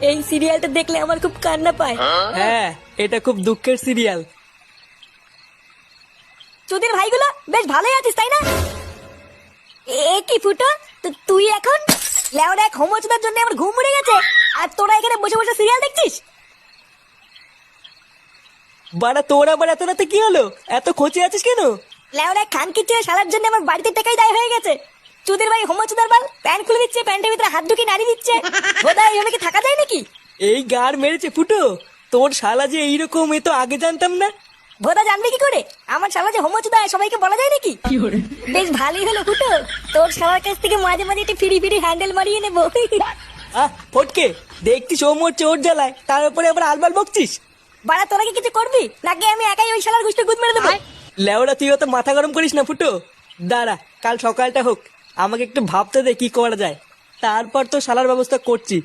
এই সিরিয়ালটা দেখলে আমার খুব কান্না পায়। হ্যাঁ, এটা খুব দুঃখের সিরিয়াল। তোদের ভাইগুলো বেশ ভালোই আছিস তাই না? এ কি ফুটো, তুই এখন লেওরা এক হোমোচুদার জন্য আমার ঘুম উড়ে গেছে, আর তোরা এখানে বসে বসে সিরিয়াল দেখছিস? বাড়া তোর আবার এত রাতে কি হলো? এত খোঁচে আছিস কেন? লেওরা খান কিচ্ছে শালার জন্য আমার বাড়িতে টাকাই দায় হয়ে গেছে। চুদির ভাই হোমোচুদার বাল প্যান্ট খুলে দিচ্ছে, প্যান্টের ভিতরে হাত ঢুকিয়ে নাড়ি দিচ্ছে। বোধহয় এইভাবে কি থাকা যায় নাকি? এই গার মেরেছে ফুটো, তোর শালা যে এইরকম, এ তো আগে জানতাম না। ভোদা জানবে কি করে আমার শালা যে হোমোচুদা সবাইকে বলা যায় নাকি? বেশ ভালোই হলো ফুটো, তোর শালার কাছ থেকে মাঝে মাঝে একটু ফিরি ফিরি হ্যান্ডেল মারিয়ে নেবো। আহ ফটকে, দেখছিস ও মরছে ওর জ্বালায়, তার উপরে আবার আলবাল বকছিস। বাড়া তোরা কি কিছু করবি নাকি আমি একাই ওই শালার গুষ্টি গুদ মেরে দেবো? লেওড়া তুই অত মাথা গরম করিস না ফুটো। দাঁড়া, কাল সকালটা হোক, আমাকে একটু ভাবতে দে কি করা যায়, তারপর তো শালার ব্যবস্থা করছি।